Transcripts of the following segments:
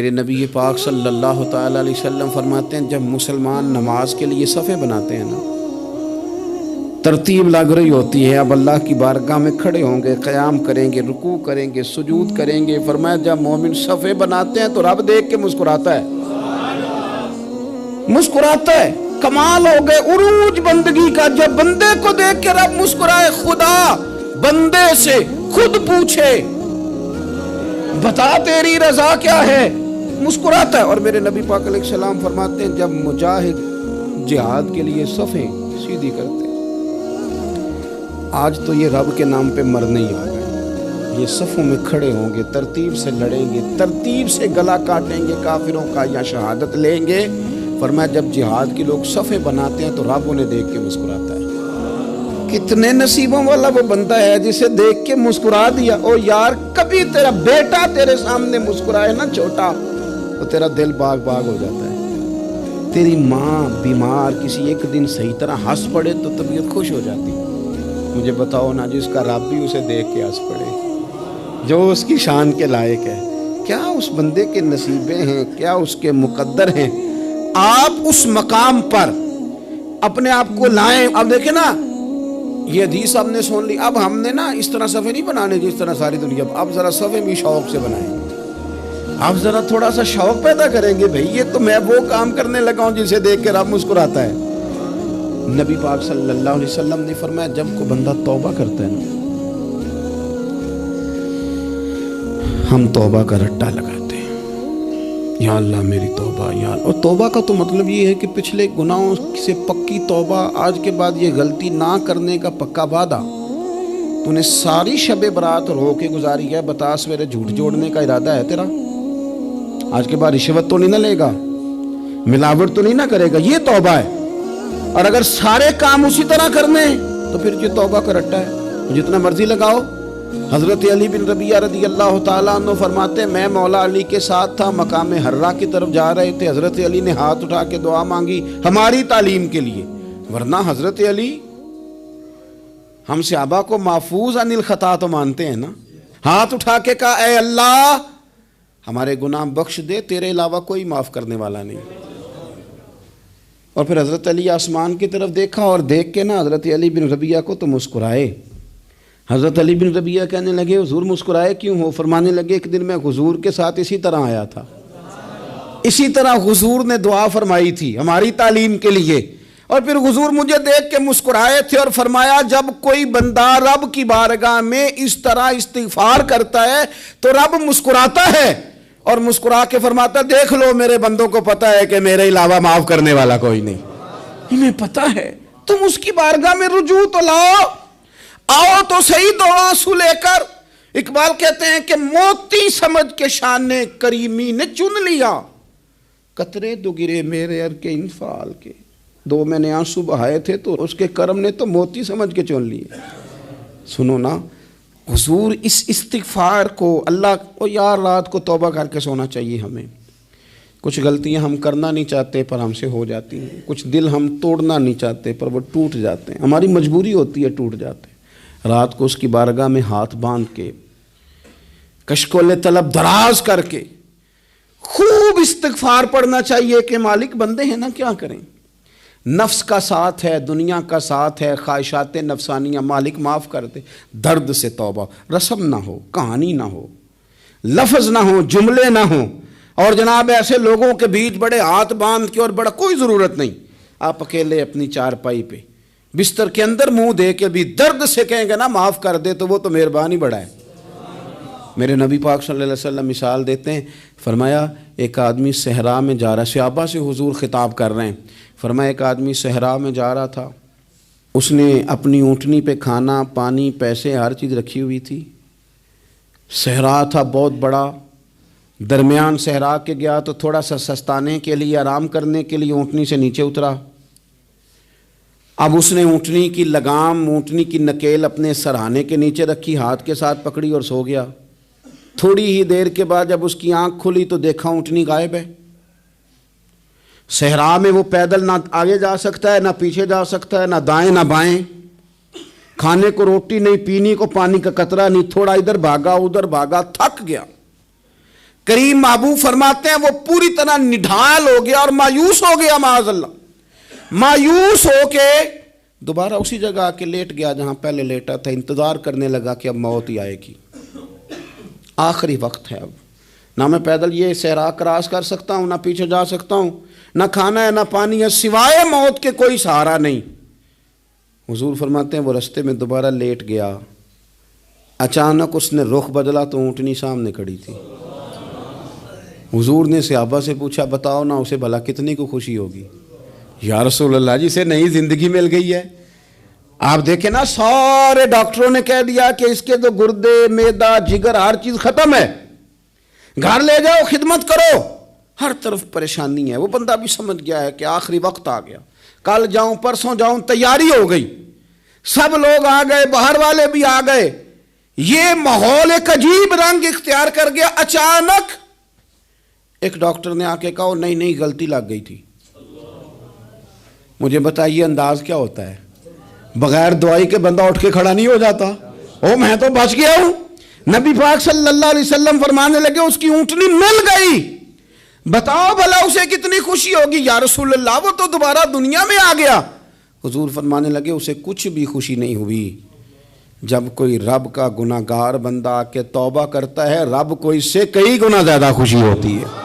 میرے نبی پاک صلی اللہ تعالی علیہ وسلم فرماتے ہیں جب مسلمان نماز کے لیے صفیں بناتے ہیں نا، ترتیب لگ رہی ہوتی ہے، اب اللہ کی بارگاہ میں کھڑے ہوں گے، قیام کریں گے، رکوع کریں گے، سجود کریں گے، فرمایا جب مومن صفیں بناتے ہیں تو رب دیکھ کے مسکراتا ہے، مسکراتا ہے۔ کمال ہو گئے عروج بندگی کا، جب بندے کو دیکھ کے رب مسکرائے، خدا بندے سے خود پوچھے بتا تیری رضا کیا ہے، مسکراتا ہے۔ اور میرے نبی پاک علیہ السلام فرماتے ہیں جب مجاہد جہاد کے لیے صفیں سیدھی کرتے ہیں، آج تو یہ رب کے نام پہ مرنے ہی آ گئے، یہ صفوں میں کھڑے ہوں گے، ترتیب سے لڑیں گے، ترتیب سے گلا کاٹیں گے کافروں کا یا شہادت لیں گے۔ فرمایا جب جہاد کی لوگ صفیں بناتے ہیں تو رب انہیں دیکھ کے مسکراتا ہے۔ کتنے نصیبوں والا وہ بندہ ہے جسے دیکھ کے مسکرا دیا۔ او یار کبھی تیرا بیٹا تیرے سامنے مسکرائے نا چھوٹا تو تیرا دل باغ باغ ہو جاتا ہے۔ تیری ماں بیمار کسی ایک دن صحیح طرح ہنس پڑے تو طبیعت خوش ہو جاتی۔ مجھے بتاؤ نا جس کا رب بھی اسے دیکھ کے ہنس پڑے، جو اس کی شان کے لائق ہے، کیا اس بندے کے نصیبیں ہیں، کیا اس کے مقدر ہیں۔ آپ اس مقام پر اپنے آپ کو لائیں۔ اب دیکھیں نا یہ حدیث ہم نے سن لی، اب ہم نے نا اس طرح صفحے نہیں بنانے جس طرح ساری دنیا، اب ذرا صفحے بھی شوق سے بنائیں گے، اب ذرا تھوڑا سا شوق پیدا کریں گے۔ بھئی یہ تو میں وہ کام کرنے لگا ہوں جسے دیکھ کے رب مسکراتا ہے۔ نبی پاک صلی اللہ علیہ وسلم نے فرمایا جب کوئی بندہ توبہ کرتا ہے نا، ہم توبہ کا رٹا لگاتے ہیں، یا اللہ میری توبہ یا اللہ۔ اور توبہ کا تو مطلب یہ ہے کہ پچھلے گناہوں سے پکی توبہ، آج کے بعد یہ غلطی نہ کرنے کا پکا وعدہ۔ تو نے ساری شب برات رو کے گزاری ہے، بتا سویرے جھوٹ جوڑنے کا ارادہ ہے تیرا؟ آج کے بعد رشوت تو نہیں نہ لے گا، ملاوٹ تو نہیں نہ کرے گا، یہ توبہ ہے۔ اور اگر سارے کام اسی طرح کرنے تو پھر یہ توبہ کا رٹا ہے، جتنا مرضی لگاؤ۔ حضرت علی بن ربیعہ رضی اللہ تعالیٰ عنہ فرماتے ہیں میں مولا علی کے ساتھ تھا، مقام حرہ کی طرف جا رہے تھے، حضرت علی نے ہاتھ اٹھا کے دعا مانگی ہماری تعلیم کے لیے، ورنہ حضرت علی ہم صحابہ کو محفوظ عن الخطا تو مانتے ہیں نا۔ ہاتھ اٹھا کے کہا اے اللہ ہمارے گناہ بخش دے، تیرے علاوہ کوئی معاف کرنے والا نہیں۔ اور پھر حضرت علی آسمان کی طرف دیکھا اور دیکھ کے نا حضرت علی بن ربیعہ کو تو مسکرائے۔ حضرت علی بن ربیعہ کہنے لگے حضور مسکرائے کیوں ہو؟ فرمانے لگے ایک دن میں حضور کے ساتھ اسی طرح آیا تھا، اسی طرح حضور نے دعا فرمائی تھی ہماری تعلیم کے لیے، اور پھر حضور مجھے دیکھ کے مسکرائے تھے اور فرمایا جب کوئی بندہ رب کی بارگاہ میں اس طرح استغفار کرتا ہے تو رب مسکراتا ہے، اور مسکرا کے فرماتا دیکھ لو میرے بندوں کو پتا ہے کہ میرے علاوہ معاف کرنے والا کوئی نہیں، انہیں پتا ہے۔ تم اس کی بارگاہ میں رجوع تو لاؤ، آؤ تو صحیح دو آنسو لے کر۔ اقبال کہتے ہیں کہ موتی سمجھ کے شان کریمی نے چن لیا، قطرے دو گرے میرے ار کے انفعال کے، دو میں نے آنسو بہائے تھے تو اس کے کرم نے تو موتی سمجھ کے چن لیے۔ سنو نا حضور اس استغفار کو اللہ کو یار رات کو توبہ کر کے سونا چاہیے ہمیں۔ کچھ غلطیاں ہم کرنا نہیں چاہتے پر ہم سے ہو جاتی ہیں، کچھ دل ہم توڑنا نہیں چاہتے پر وہ ٹوٹ جاتے ہیں، ہماری مجبوری ہوتی ہے ٹوٹ جاتے ہیں۔ رات کو اس کی بارگاہ میں ہاتھ باندھ کے کشکول طلب دراز کر کے خوب استغفار پڑھنا چاہیے کہ مالک بندے ہیں نا کیا کریں، نفس کا ساتھ ہے، دنیا کا ساتھ ہے، خواہشات نفسانیہ، مالک معاف کر دے۔ درد سے توبہ، رسم نہ ہو، کہانی نہ ہو، لفظ نہ ہو، جملے نہ ہوں، اور جناب ایسے لوگوں کے بیچ بڑے ہاتھ باندھ کے اور بڑا کوئی ضرورت نہیں، آپ اکیلے اپنی چارپائی پہ بستر کے اندر منہ دے کے بھی درد سے کہیں گے نا معاف کر دے تو وہ تو مہربانی بڑا ہے۔ میرے نبی پاک صلی اللہ علیہ وسلم مثال دیتے ہیں، فرمایا ایک آدمی صحرا میں جا رہا، صحابہ سے حضور خطاب کر رہے ہیں، فرمایا ایک آدمی صحرا میں جا رہا تھا، اس نے اپنی اونٹنی پہ کھانا پانی پیسے ہر چیز رکھی ہوئی تھی، صحرا تھا بہت بڑا، درمیان صحرا کے گیا تو تھوڑا سا سستانے کے لیے آرام کرنے کے لیے اونٹنی سے نیچے اترا۔ اب اس نے اونٹنی کی لگام، اونٹنی کی نکیل اپنے سرہانے کے نیچے رکھی، ہاتھ کے ساتھ پکڑی اور سو گیا۔ تھوڑی ہی دیر کے بعد جب اس کی آنکھ کھلی تو دیکھا اونٹنی غائب ہے۔ صحرا میں وہ پیدل نہ آگے جا سکتا ہے، نہ پیچھے جا سکتا ہے، نہ دائیں نہ بائیں، کھانے کو روٹی نہیں، پینے کو پانی کا قطرہ نہیں، تھوڑا ادھر بھاگا ادھر بھاگا، تھک گیا۔ کریم محبوب فرماتے ہیں وہ پوری طرح نڈھال ہو گیا اور مایوس ہو گیا، معاذ اللہ، مایوس ہو کے دوبارہ اسی جگہ آ کے لیٹ گیا جہاں پہلے لیٹا تھا، انتظار کرنے لگا کہ اب موت ہی آئے گی، آخری وقت ہے، اب نہ میں پیدل یہ صحرا کراس کر سکتا ہوں، نہ پیچھے جا سکتا ہوں، نہ کھانا ہے نہ پانی ہے، سوائے موت کے کوئی سہارا نہیں۔ حضور فرماتے ہیں وہ رستے میں دوبارہ لیٹ گیا، اچانک اس نے رخ بدلا تو اونٹنی سامنے کھڑی تھی۔ حضور نے صحابہ سے پوچھا بتاؤ نا اسے بھلا کتنی کو خوشی ہوگی؟ یا رسول اللہ جسے نئی زندگی مل گئی ہے۔ آپ دیکھیں نا سارے ڈاکٹروں نے کہہ دیا کہ اس کے تو گردے، معدہ، جگر ہر چیز ختم ہے، گھر لے جاؤ خدمت کرو، ہر طرف پریشانی ہے۔ وہ بندہ بھی سمجھ گیا ہے کہ آخری وقت آ گیا، کل جاؤں پرسوں جاؤں، تیاری ہو گئی، سب لوگ آ گئے، باہر والے بھی آ گئے، یہ ماحول ایک عجیب رنگ اختیار کر گیا۔ اچانک ایک ڈاکٹر نے آ کے کہا نہیں نہیں غلطی لگ گئی تھی۔ مجھے بتائیے انداز کیا ہوتا ہے؟ بغیر دوائی کے بندہ اٹھ کے کھڑا نہیں ہو جاتا، او میں تو بچ گیا ہوں۔ نبی پاک صلی اللہ علیہ وسلم فرمانے لگے اس کی اونٹنی مل گئی، بتاؤ بھلا اسے کتنی خوشی ہوگی؟ یا رسول اللہ وہ تو دوبارہ دنیا میں آ گیا۔ حضور فرمانے لگے اسے کچھ بھی خوشی نہیں ہوئی۔ جب کوئی رب کا گناہ گار بندہ آ کے توبہ کرتا ہے، رب کو اس سے کئی گنا زیادہ خوشی ہوتی ہے۔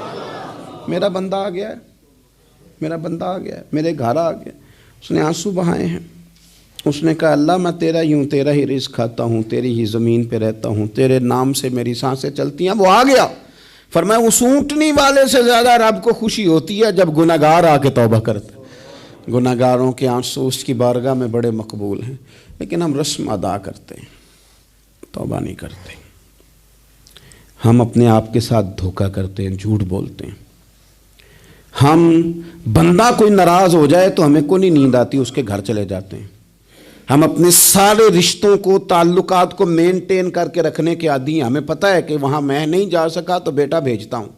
میرا بندہ آ گیا ہے، میرا بندہ آ گیا ہے، میرے گھر آ گیا۔ اس نے آنسو بہائے ہیں، اس نے کہا اللہ میں تیرا ہی ہوں، تیرا ہی رزق کھاتا ہوں، تیری ہی زمین پہ رہتا ہوں، تیرے نام سے میری سانسیں چلتی ہیں۔ وہ آ گیا۔ فرمایا اس اونٹنی والے سے زیادہ رب کو خوشی ہوتی ہے جب گناہ گار آ کے توبہ کرتا ہے۔ گناہ گاروں کے آنسو اس کی بارگاہ میں بڑے مقبول ہیں، لیکن ہم رسم ادا کرتے ہیں، توبہ نہیں کرتے۔ ہم اپنے آپ کے ساتھ دھوکہ کرتے ہیں، جھوٹ بولتے ہیں۔ ہم بندہ کوئی ناراض ہو جائے تو ہمیں کو نہیں نیند آتی، اس کے گھر چلے جاتے ہیں۔ ہم اپنے سارے رشتوں کو، تعلقات کو مینٹین کر کے رکھنے کے عادی ہیں۔ ہمیں پتہ ہے کہ وہاں میں نہیں جا سکا تو بیٹا بھیجتا ہوں،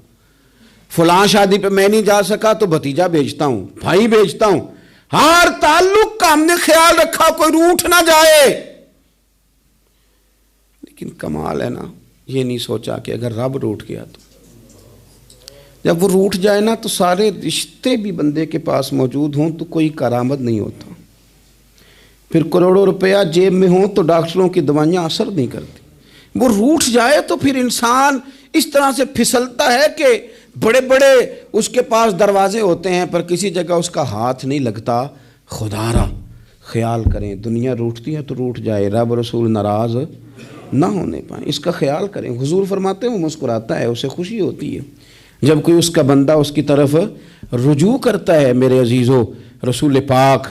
فلاں شادی پہ میں نہیں جا سکا تو بھتیجا بھیجتا ہوں، بھائی بھیجتا ہوں۔ ہر تعلق کا ہم نے خیال رکھا کوئی روٹھ نہ جائے، لیکن کمال ہے نا یہ نہیں سوچا کہ اگر رب روٹھ گیا تو جب وہ روٹھ جائے نا تو سارے رشتے بھی بندے کے پاس موجود ہوں تو کوئی کارآمد نہیں ہوتا، پھر کروڑوں روپیہ جیب میں ہوں تو ڈاکٹروں کی دوائیاں اثر نہیں کرتی۔ وہ روٹھ جائے تو پھر انسان اس طرح سے پھسلتا ہے کہ بڑے بڑے اس کے پاس دروازے ہوتے ہیں پر کسی جگہ اس کا ہاتھ نہیں لگتا۔ خدا را خیال کریں، دنیا روٹھتی ہے تو روٹھ جائے، رب رسول ناراض نہ ہونے پائیں، اس کا خیال کریں۔ حضور فرماتے ہیں وہ مسکراتا ہے، اسے خوشی ہوتی ہے جب کوئی اس کا بندہ اس کی طرف رجوع کرتا ہے۔ میرے عزیزو، رسول پاک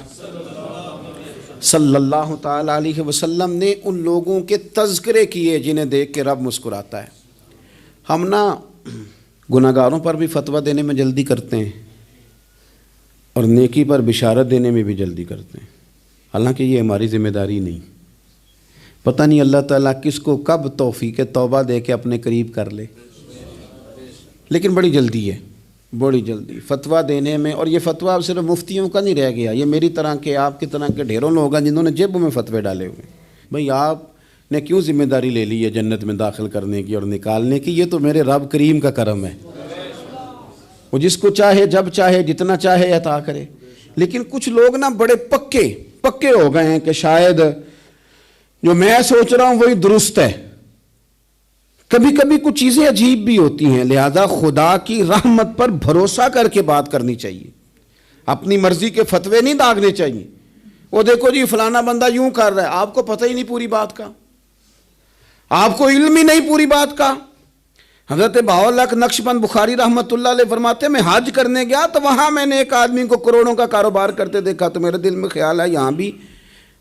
صلی اللہ تعالی علیہ وسلم نے ان لوگوں کے تذکرے کیے جنہیں دیکھ کے رب مسکراتا ہے۔ ہم نا گناہ گاروں پر بھی فتویٰ دینے میں جلدی کرتے ہیں اور نیکی پر بشارت دینے میں بھی جلدی کرتے ہیں، حالانکہ یہ ہماری ذمہ داری نہیں۔ پتہ نہیں اللہ تعالیٰ کس کو کب توفیق توبہ دے کے اپنے قریب کر لے، لیکن بڑی جلدی ہے، بڑی جلدی فتویٰ دینے میں۔ اور یہ فتویٰ صرف مفتیوں کا نہیں رہ گیا، یہ میری طرح کے، آپ کی طرح کے ڈھیروں لوگ ہیں جنہوں نے جیبوں میں فتوے ڈالے ہوئے۔ بھئی آپ نے کیوں ذمہ داری لے لی ہے جنت میں داخل کرنے کی اور نکالنے کی؟ یہ تو میرے رب کریم کا کرم ہے، وہ جس کو چاہے جب چاہے جتنا چاہے عطا کرے۔ لیکن کچھ لوگ نا بڑے پکے ہو گئے ہیں کہ شاید جو میں سوچ رہا ہوں وہی درست ہے۔ کبھی کبھی کچھ چیزیں عجیب بھی ہوتی ہیں، لہذا خدا کی رحمت پر بھروسہ کر کے بات کرنی چاہیے، اپنی مرضی کے فتوے نہیں داغنے چاہیے۔ وہ دیکھو جی فلانا بندہ یوں کر رہا ہے، آپ کو پتہ ہی نہیں پوری بات کا، آپ کو علم ہی نہیں پوری بات کا۔ حضرت بہاءاللہ نقشبند بخاری رحمۃ اللہ علیہ فرماتے ہیں میں حج کرنے گیا تو وہاں میں نے ایک آدمی کو کروڑوں کا کاروبار کرتے دیکھا تو میرے دل میں خیال ہے یہاں بھی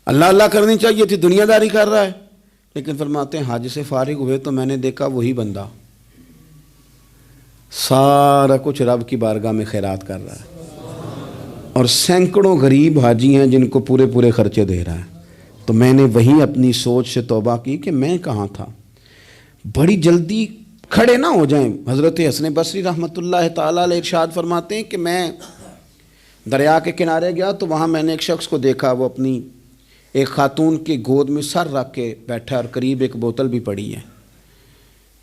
اللہ اللہ کرنی چاہیے تھی، دنیا داری کر رہا ہے۔ لیکن فرماتے ہیں حج سے فارغ ہوئے تو میں نے دیکھا وہی بندہ سارا کچھ رب کی بارگاہ میں خیرات کر رہا ہے، اور سینکڑوں غریب حاجی ہیں جن کو پورے خرچے دے رہا ہے۔ تو میں نے وہیں اپنی سوچ سے توبہ کی کہ میں کہاں تھا۔ بڑی جلدی کھڑے نہ ہو جائیں۔ حضرت حسن بصری رحمۃ اللہ تعالیٰ علیہ ارشاد فرماتے ہیں کہ میں دریا کے کنارے گیا تو وہاں میں نے ایک شخص کو دیکھا، وہ اپنی ایک خاتون کی گود میں سر رکھ کے بیٹھا اور قریب ایک بوتل بھی پڑی ہے۔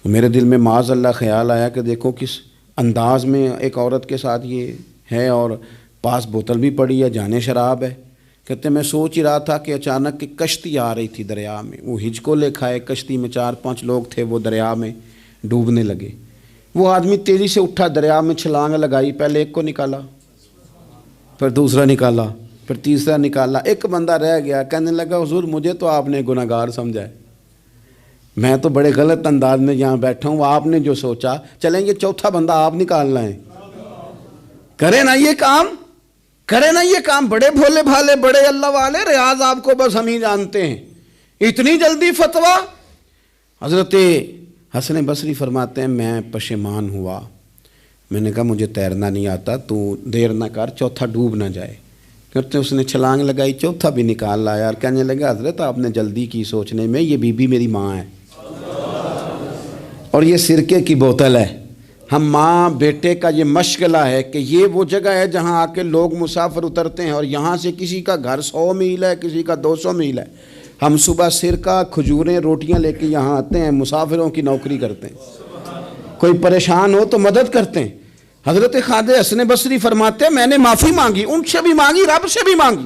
میرے دل میں معاذ اللہ خیال آیا کہ دیکھو کس انداز میں ایک عورت کے ساتھ یہ ہے، اور پاس بوتل بھی پڑی ہے، جانے شراب ہے۔ کہتے میں سوچ ہی رہا تھا کہ اچانک کہ کشتی آ رہی تھی دریا میں، وہ ہچکو لے کھائے، کشتی میں 4-5 لوگ تھے، وہ دریا میں ڈوبنے لگے۔ وہ آدمی تیزی سے اٹھا، دریا میں چھلانگ لگائی، پہلے ایک کو نکالا، پھر دوسرا نکالا، پھر تیسرا نکالا، ایک بندہ رہ گیا۔ کہنے لگا حضور مجھے تو آپ نے گناہ گار سمجھا ہے، میں تو بڑے غلط انداز میں یہاں بیٹھا ہوں، آپ نے جو سوچا، چلیں یہ چوتھا بندہ آپ نکالنا ہے، کرے نا یہ کام، کرے نا یہ کام۔ بڑے بھولے بھالے، بڑے اللہ والے، ریاض آپ کو بس ہم ہی جانتے ہیں، اتنی جلدی فتویٰ۔ حضرت حسن بصری فرماتے ہیں میں پشیمان ہوا، میں نے کہا مجھے تیرنا نہیں آتا، تو دیر نہ کر، چوتھا ڈوب نہ جائے۔ کرتے اس نے چھلانگ لگائی، چوتھا بھی نکال لایا، اور کہنے لگا حضرت آپ نے جلدی کی سوچنے میں، یہ بی بی میری ماں ہے اور یہ سرکے کی بوتل ہے۔ ہم ماں بیٹے کا یہ مشغلہ ہے کہ یہ وہ جگہ ہے جہاں آ کے لوگ مسافر اترتے ہیں، اور یہاں سے کسی کا گھر 100 میل ہے، کسی کا 200 میل ہے۔ ہم صبح سرکہ، کھجوریں، روٹیاں لے کے یہاں آتے ہیں، مسافروں کی نوکری کرتے ہیں، کوئی پریشان ہو تو مدد کرتے ہیں۔ حضرت خواجہ حسن بصری فرماتے ہیں میں نے معافی مانگی، ان سے بھی مانگی، رب سے بھی مانگی۔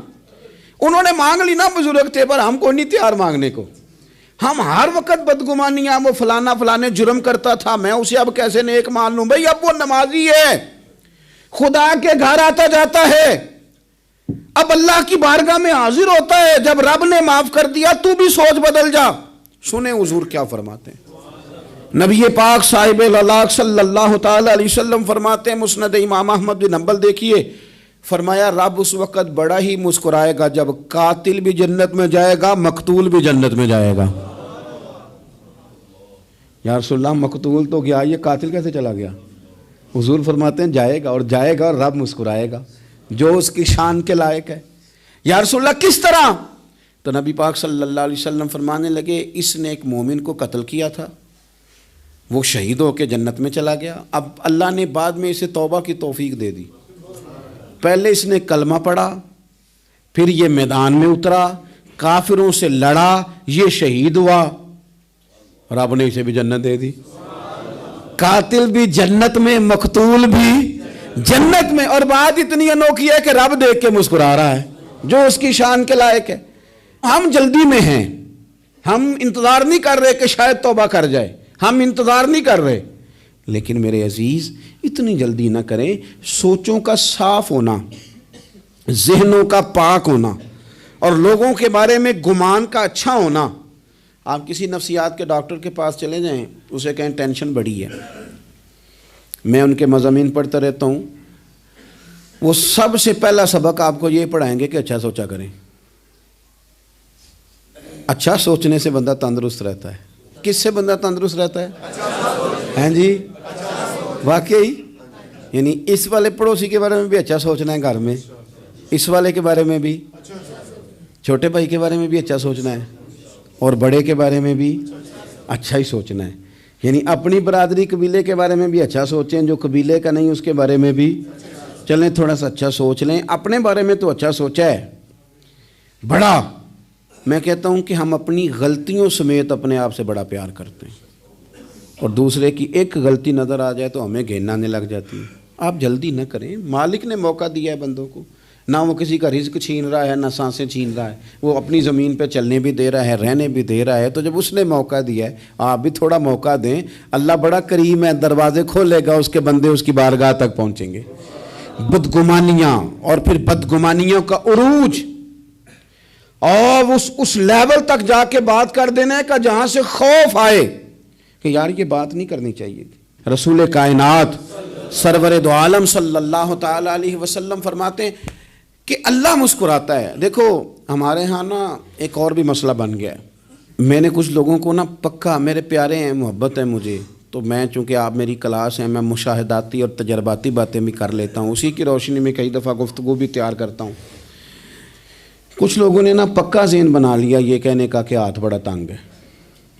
انہوں نے مانگ لی نا بزرگ تھے، پر ہم کو نہیں تیار مانگنے کو۔ ہم ہر وقت بدگمانیاں، وہ فلانا فلانے جرم کرتا تھا، میں اسے اب کیسے نیک مان لوں؟ بھئی اب وہ نمازی ہے، خدا کے گھر آتا جاتا ہے، اب اللہ کی بارگاہ میں حاضر ہوتا ہے، جب رب نے معاف کر دیا تو بھی سوچ بدل جا۔ سنیں حضور کیا فرماتے ہیں۔ نبی پاک صاحب الاخلاق صلی اللہ تعالی علیہ وسلم فرماتے ہیں، مسند امام احمد بن حنبل دیکھیے، فرمایا رب اس وقت بڑا ہی مسکرائے گا جب قاتل بھی جنت میں جائے گا، مقتول بھی جنت میں جائے گا۔ یا رسول اللہ مقتول تو گیا، یہ قاتل کیسے چلا گیا؟ حضور فرماتے ہیں جائے گا، اور جائے گا اور رب مسکرائے گا، جو اس کی شان کے لائق ہے۔ یا رسول اللہ کس طرح؟ تو نبی پاک صلی اللہ علیہ وسلم فرمانے لگے اس نے ایک مومن کو قتل کیا تھا، وہ شہید ہو کے جنت میں چلا گیا، اب اللہ نے بعد میں اسے توبہ کی توفیق دے دی۔ پہلے اس نے کلمہ پڑھا، پھر یہ میدان میں اترا، کافروں سے لڑا، یہ شہید ہوا، رب نے اسے بھی جنت دے دی۔ قاتل بھی جنت میں، مقتول بھی جنت میں، اور بات اتنی انوکھی ہے کہ رب دیکھ کے مسکرا رہا ہے، جو اس کی شان کے لائق ہے۔ ہم جلدی میں ہیں، ہم انتظار نہیں کر رہے کہ شاید توبہ کر جائے، ہم انتظار نہیں کر رہے، لیکن میرے عزیز اتنی جلدی نہ کریں۔ سوچوں کا صاف ہونا، ذہنوں کا پاک ہونا، اور لوگوں کے بارے میں گمان کا اچھا ہونا۔ آپ کسی نفسیات کے ڈاکٹر کے پاس چلے جائیں، اسے کہیں ٹینشن بڑی ہے، میں ان کے مضامین پڑھتا رہتا ہوں، وہ سب سے پہلا سبق آپ کو یہ پڑھائیں گے کہ اچھا سوچا کریں۔ اچھا سوچنے سے بندہ تندرست رہتا ہے۔ کس سے بندہ تندرست رہتا ہے؟ ہیں جی واقعی، یعنی اس والے پڑوسی کے بارے میں بھی اچھا سوچنا ہے، گھر میں اس والے کے بارے میں بھی، چھوٹے بھائی کے بارے میں بھی اچھا سوچنا ہے، اور بڑے کے بارے میں بھی اچھا ہی سوچنا ہے۔ یعنی اپنی برادری قبیلے کے بارے میں بھی اچھا سوچیں، جو قبیلے کا نہیں اس کے بارے میں بھی چلیں تھوڑا سا اچھا سوچ لیں۔ اپنے بارے میں تو اچھا سوچا ہے بڑا، میں کہتا ہوں کہ ہم اپنی غلطیوں سمیت اپنے آپ سے بڑا پیار کرتے ہیں، اور دوسرے کی ایک غلطی نظر آ جائے تو ہمیں گھین آنے لگ جاتی ہے۔ آپ جلدی نہ کریں، مالک نے موقع دیا ہے بندوں کو، نہ وہ کسی کا رزق چھین رہا ہے، نہ سانسیں چھین رہا ہے، وہ اپنی زمین پہ چلنے بھی دے رہا ہے، رہنے بھی دے رہا ہے۔ تو جب اس نے موقع دیا ہے آپ بھی تھوڑا موقع دیں، اللہ بڑا کریم ہے، دروازے کھولے گا، اس کے بندے اس کی بارگاہ تک پہنچیں گے۔ بدگمانیاں، اور پھر بدگمانیوں کا عروج، اور اس لیول تک جا کے بات کر دینے کا جہاں سے خوف آئے کہ یار یہ بات نہیں کرنی چاہیے تھی۔ رسول کائنات سرور دو عالم صلی اللہ تعالی علیہ وسلم فرماتے ہیں کہ اللہ مسکراتا ہے۔ دیکھو ہمارے ہاں نا ایک اور بھی مسئلہ بن گیا ہے، میں نے کچھ لوگوں کو نا پکا، میرے پیارے ہیں، محبت ہے مجھے، تو میں چونکہ آپ میری کلاس ہیں، میں مشاہداتی اور تجرباتی باتیں بھی کر لیتا ہوں، اسی کی روشنی میں کئی دفعہ گفتگو بھی تیار کرتا ہوں۔ کچھ لوگوں نے نا پکا ذہن بنا لیا یہ کہنے کا کہ ہاتھ بڑا تنگ ہے،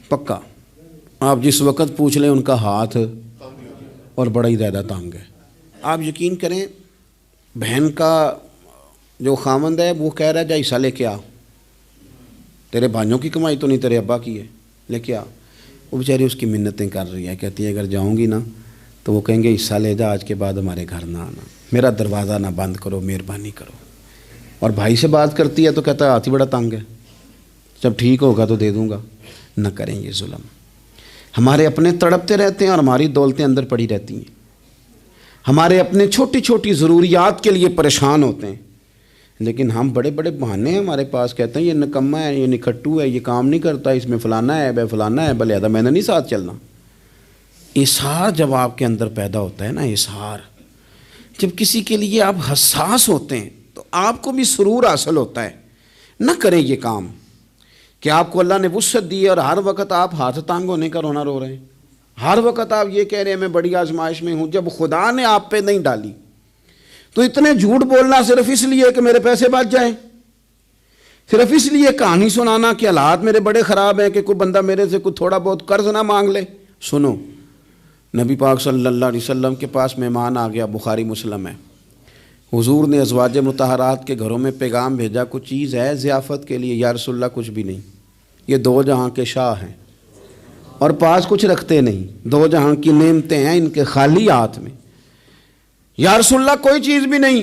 پکا، آپ جس وقت پوچھ لیں ان کا ہاتھ اور بڑا ہی زیادہ تنگ ہے۔ آپ یقین کریں، بہن کا جو خاوند ہے وہ کہہ رہا ہے جا حصہ لے کے آ، تیرے بھائیوں کی کمائی تو نہیں، تیرے ابا کی ہے، لے کے آ۔ وہ بیچاری اس کی منتیں کر رہی ہے، کہتی ہے اگر جاؤں گی نا تو وہ کہیں گے حصہ لے جا، آج کے بعد ہمارے گھر نہ آنا، میرا دروازہ نہ بند کرو، مہربانی کرو۔ اور بھائی سے بات کرتی ہے تو کہتا ہے ہاتھ ہی بڑا تنگ ہے، جب ٹھیک ہوگا تو دے دوں گا۔ نہ کریں یہ ظلم۔ ہمارے اپنے تڑپتے رہتے ہیں اور ہماری دولتیں اندر پڑی رہتی ہیں، ہمارے اپنے چھوٹی چھوٹی ضروریات کے لیے پریشان ہوتے ہیں، لیکن ہم بڑے بڑے بہانے ہیں ہمارے پاس، کہتے ہیں یہ نکما ہے، یہ نکھٹو ہے، یہ کام نہیں کرتا، اس میں فلانا ہے، فلانا ہے، لہذا میں نے نہیں ساتھ چلنا۔ اظہار جب آپ کے اندر پیدا ہوتا ہے نا، اظہار جب کسی کے لیے آپ حساس ہوتے ہیں تو آپ کو بھی سرور حاصل ہوتا ہے۔ نہ کریں یہ کام کہ آپ کو اللہ نے وسعت دی ہے اور ہر وقت آپ ہاتھ تانگ ہونے کا رونا رو رہے ہیں، ہر وقت آپ یہ کہہ رہے ہیں میں بڑی آزمائش میں ہوں، جب خدا نے آپ پہ نہیں ڈالی تو اتنے جھوٹ بولنا صرف اس لیے کہ میرے پیسے بچ جائیں، صرف اس لیے کہانی سنانا کہ حالات میرے بڑے خراب ہیں کہ کوئی بندہ میرے سے کوئی تھوڑا بہت قرض نہ مانگ لے۔ سنو، نبی پاک صلی اللہ علیہ وسلم کے پاس مہمان آ گیا، بخاری مسلم ہے، حضور نے ازواج مطہرات کے گھروں میں پیغام بھیجا، کچھ چیز ہے ضیافت کے لیے؟ یا رسول اللہ کچھ بھی نہیں، یہ دو جہاں کے شاہ ہیں اور پاس کچھ رکھتے نہیں، دو جہاں کی نعمتیں ہیں ان کے خالی ہاتھ میں۔ یا رسول اللہ کوئی چیز بھی نہیں۔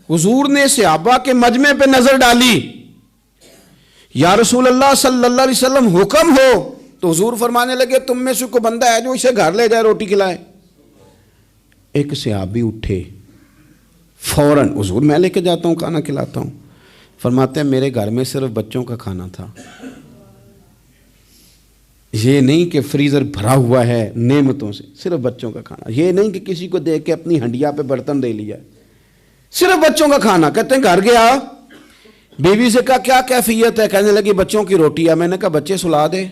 حضور نے صحابہ کے مجمع پہ نظر ڈالی، یا رسول اللہ صلی اللہ علیہ وسلم حکم ہو، تو حضور فرمانے لگے تم میں سے کوئی بندہ ہے جو اسے گھر لے جائے روٹی کھلائے؟ ایک صحابی اٹھے فوراً، حضور میں لے کے جاتا ہوں کھانا کھلاتا ہوں۔ فرماتے ہیں میرے گھر میں صرف بچوں کا کھانا تھا، یہ نہیں کہ فریزر بھرا ہوا ہے نعمتوں سے، صرف بچوں کا کھانا، یہ نہیں کہ کسی کو دیکھ کے اپنی ہنڈیا پہ برتن دے لیا، صرف بچوں کا کھانا۔ کہتے ہیں گھر گیا، بیوی سے کہا کیا کیفیت ہے؟ کہنے لگی بچوں کی روٹی ہے۔ میں نے کہا بچے سلا دے،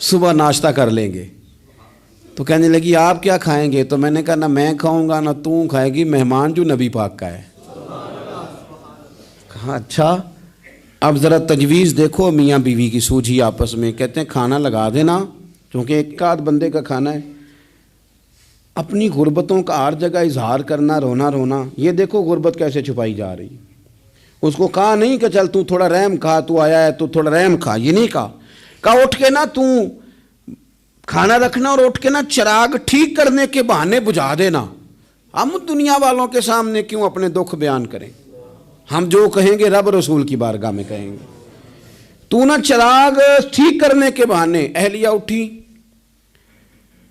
صبح ناشتہ کر لیں گے۔ تو کہنے لگی آپ کیا کھائیں گے؟ تو میں نے کہا نہ میں کھاؤں گا نہ تو کھائے گی، مہمان جو نبی پاک کا ہے۔ کہا اچھا، اب ذرا تجویز دیکھو میاں بیوی کی سوجھی آپس میں۔ کہتے ہیں کھانا لگا دینا، کیونکہ ایک آدھ بندے کا کھانا ہے۔ اپنی غربتوں کا ہر جگہ اظہار کرنا، رونا، یہ دیکھو غربت کیسے چھپائی جا رہی۔ اس کو کہا نہیں کہ چل تو تھوڑا رحم کھا، تو آیا ہے تو تھوڑا رحم کھا، یہ نہیں کہا اٹھ کے نا تو کھانا رکھنا اور اٹھ کے نا چراغ ٹھیک کرنے کے بہانے بجھا دینا۔ ہم دنیا والوں کے سامنے کیوں اپنے دکھ بیان کریں؟ ہم جو کہیں گے رب رسول کی بارگاہ میں کہیں گے۔ تو نا چراغ ٹھیک کرنے کے بہانے، اہلیہ اٹھی،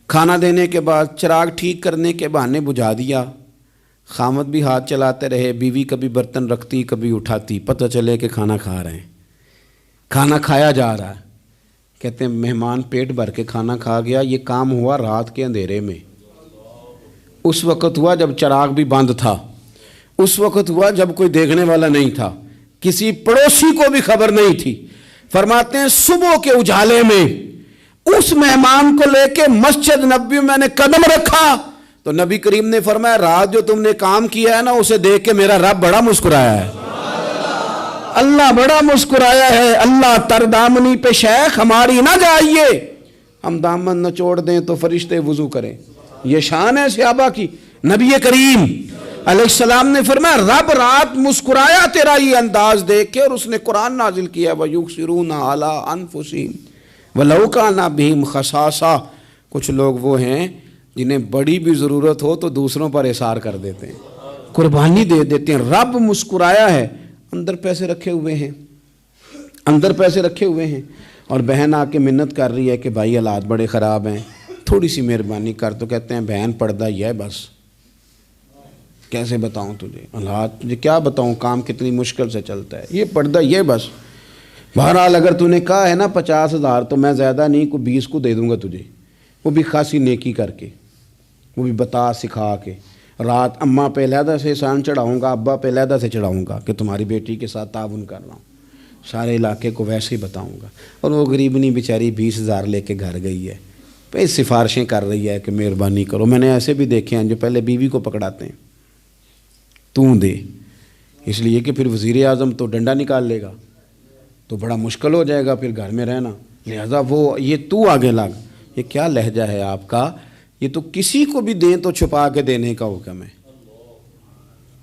کھانا دینے کے بعد چراغ ٹھیک کرنے کے بہانے بجھا دیا۔ خامد بھی ہاتھ چلاتے رہے، بیوی کبھی برتن رکھتی کبھی اٹھاتی، پتہ چلے کہ کھانا کھا رہے ہیں، کھانا کھایا جا رہا ہے۔ کہتے ہیں مہمان پیٹ بھر کے کھانا کھا گیا۔ یہ کام ہوا رات کے اندھیرے میں، اس وقت ہوا جب چراغ بھی بند تھا، اس وقت ہوا جب کوئی دیکھنے والا نہیں تھا، کسی پڑوسی کو بھی خبر نہیں تھی۔ فرماتے ہیں صبح کے اجالے میں اس مہمان کو لے کے مسجد نبوی میں نے قدم رکھا تو نبی کریم نے فرمایا رات جو تم نے کام کیا ہے نا، اسے دیکھ کے میرا رب بڑا مسکرایا ہے، اللہ بڑا مسکرایا ہے۔ اللہ تر دامنی پہ شیخ ہماری نہ جائیے، ہم دامن نہ چھوڑ دیں تو فرشتے وضو کریں۔ یہ شان ہے صحابہ کی۔ نبی کریم علیہ السلام نے فرمایا رب رات مسکرایا تیرا یہ انداز دیکھ کے، اور اس نے قرآن نازل کیا وَيُؤْثِرُونَ عَلَىٰ أَنفُسِهِمْ وَلَوْ كَانَ بِهِمْ خَصَاصَةٌ۔ کچھ لوگ وہ ہیں جنہیں بڑی بھی ضرورت ہو تو دوسروں پر اثار کر دیتے ہیں، قربانی دے دیتے ہیں۔ رب مسکرایا ہے، اندر پیسے رکھے ہوئے ہیں، اندر پیسے رکھے ہوئے ہیں، اور بہن آ کے منت کر رہی ہے کہ بھائی حالات بڑے خراب ہیں، تھوڑی سی مہربانی کر۔ تو کہتے ہیں بہن پردہ یہ ہے بس، کیسے بتاؤں تجھے حالات، تجھے کیا بتاؤں کام کتنی مشکل سے چلتا ہے، یہ پردہ یہ بس۔ بہرحال اگر تو نے کہا ہے نا 50,000 تو میں زیادہ نہیں، کوئی 20 کو دے دوں گا تجھے، وہ بھی خاصی نیکی کر کے، وہ بھی بتا سکھا کے۔ رات اماں پہ علیحدہ سے احسان چڑھاؤں گا، ابا پہ علیحدہ سے چڑھاؤں گا کہ تمہاری بیٹی کے ساتھ تعاون کر رہا ہوں، سارے علاقے کو ویسے ہی بتاؤں گا۔ اور وہ غریبنی بیچاری 20,000 لے کے گھر گئی ہے، پہ سفارشیں کر رہی ہے کہ مہربانی کرو۔ میں نے ایسے بھی دیکھے ہیں جو پہلے بیوی کو پکڑاتے ہیں، تو دے، اس لیے کہ پھر وزیر اعظم تو ڈنڈا نکال لے گا تو بڑا مشکل ہو جائے گا پھر گھر میں رہنا، لہذا وہ یہ تو آگے لگ۔ یہ کیا لہجہ ہے آپ کا؟ یہ تو کسی کو بھی دیں تو چھپا کے دینے کا حکم ہے،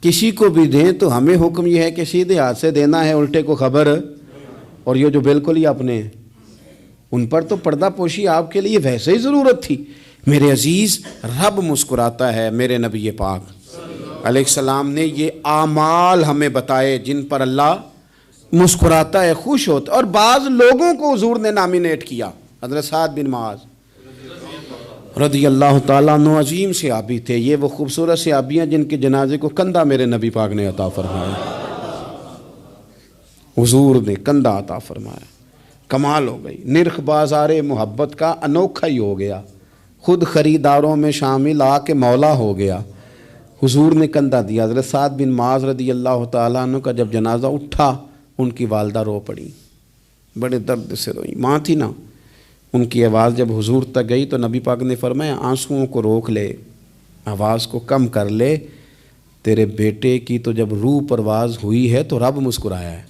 کسی کو بھی دیں تو ہمیں حکم یہ ہے کہ سیدھے ہاتھ سے دینا ہے، الٹے کو خبر۔ اور یہ جو بالکل ہی اپنے ہیں، ان پر تو پردہ پوشی آپ کے لیے ویسے ہی ضرورت تھی۔ میرے عزیز، رب مسکراتا ہے۔ میرے نبی پاک علیہ السلام نے یہ اعمال ہمیں بتائے جن پر اللہ مسکراتا ہے، خوش ہوتا ہے۔ اور بعض لوگوں کو حضور نے نامینیٹ کیا۔ حضرت سعد بن معاذ رضی اللہ تعالیٰ عنہ عظیم صحابی تھے۔ یہ وہ خوبصورت صحابیاں جن کے جنازے کو کندھا میرے نبی پاک نے عطا فرمایا، حضور نے کندھا عطا فرمایا۔ کمال ہو گئی، نرخ بازار محبت کا انوکھا ہی ہو گیا، خود خریداروں میں شامل آ کے مولا ہو گیا۔ حضور نے کندھا دیا۔ حضرت سعد بن معاذ رضی اللہ تعالیٰ عنہ کا جب جنازہ اٹھا، ان کی والدہ رو پڑی، بڑے درد سے روئی، ماں تھی نا۔ ان کی آواز جب حضور تک گئی تو نبی پاک نے فرمایا آنسوؤں کو روک لے، آواز کو کم کر لے، تیرے بیٹے کی تو جب روح پرواز ہوئی ہے تو رب مسکرایا ہے۔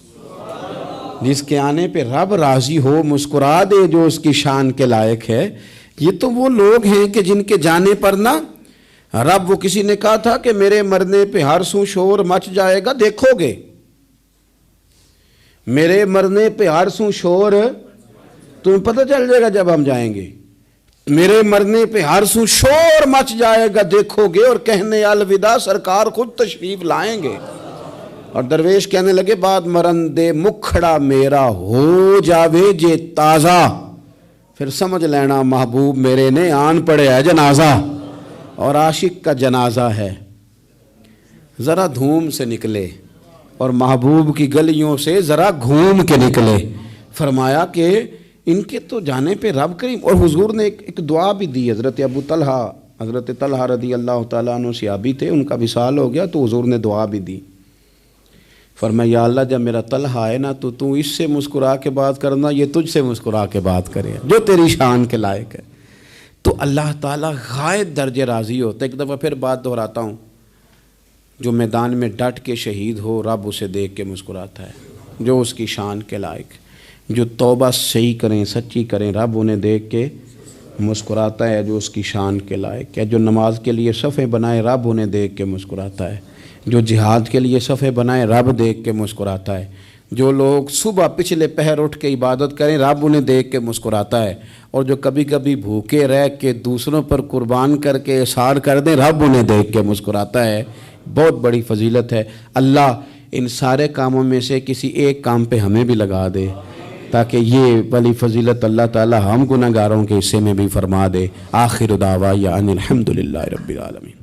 جس کے آنے پہ رب راضی ہو، مسکرا دے جو اس کی شان کے لائق ہے۔ یہ تو وہ لوگ ہیں کہ جن کے جانے پر نا رب، وہ کسی نے کہا تھا کہ میرے مرنے پہ ہر سو شور مچ جائے گا، دیکھو گے میرے مرنے پہ ہر سو شور تمہیں پتہ چل جائے گا جب ہم جائیں گے، میرے مرنے پہ ہر سو شور مچ جائے گا، دیکھو گے، اور کہنے الوداع سرکار خود تشریف لائیں گے۔ اور درویش کہنے لگے بعد مرندے مکھڑا میرا ہو جاوے جے تازہ، پھر سمجھ لینا محبوب میرے نے آن پڑے ہے جنازہ۔ اور عاشق کا جنازہ ہے، ذرا دھوم سے نکلے اور محبوب کی گلیوں سے ذرا گھوم کے نکلے۔ فرمایا کہ ان کے تو جانے پہ رب کریم۔ اور حضور نے ایک دعا بھی دی۔ حضرت ابو طلحہ، حضرت طلحہ رضی اللہ تعالیٰ عنہ صحابی تھے، ان کا وصال ہو گیا تو حضور نے دعا بھی دی۔ فرمایا یا اللہ جب میرا طلحہ آئے نا تو اس سے مسکرا کے بات کرنا، یہ تجھ سے مسکرا کے بات کرے جو تیری شان کے لائق ہے۔ تو اللہ تعالیٰ غائب درجے راضی ہوتا ہے۔ ایک دفعہ پھر بات دہراتا ہوں، جو میدان میں ڈٹ کے شہید ہو رب اسے دیکھ کے مسکراتا ہے جو اس کی شان کے لائق۔ جو توبہ صحیح کریں، سچی کریں، رب انہیں دیکھ کے مسکراتا ہے جو اس کی شان کے لائق ہے۔ جو نماز کے لیے صفیں بنائے رب انہیں دیکھ کے مسکراتا ہے۔ جو جہاد کے لیے صفیں بنائے رب دیکھ کے مسکراتا ہے۔ جو لوگ صبح پچھلے پہر اٹھ کے عبادت کریں رب انہیں دیکھ کے مسکراتا ہے۔ اور جو کبھی کبھی بھوکے رہ کے دوسروں پر قربان کر کے احسار کر دیں رب انہیں دیکھ کے مسکراتا ہے۔ بہت بڑی فضیلت ہے۔ اللہ ان سارے کاموں میں سے کسی ایک کام پہ ہمیں بھی لگا دے تاکہ یہ بڑی فضیلت اللہ تعالی ہم گناہگاروں کے حصے میں بھی فرما دے۔ آخر دعوانا ان الحمد للہ رب العالمین۔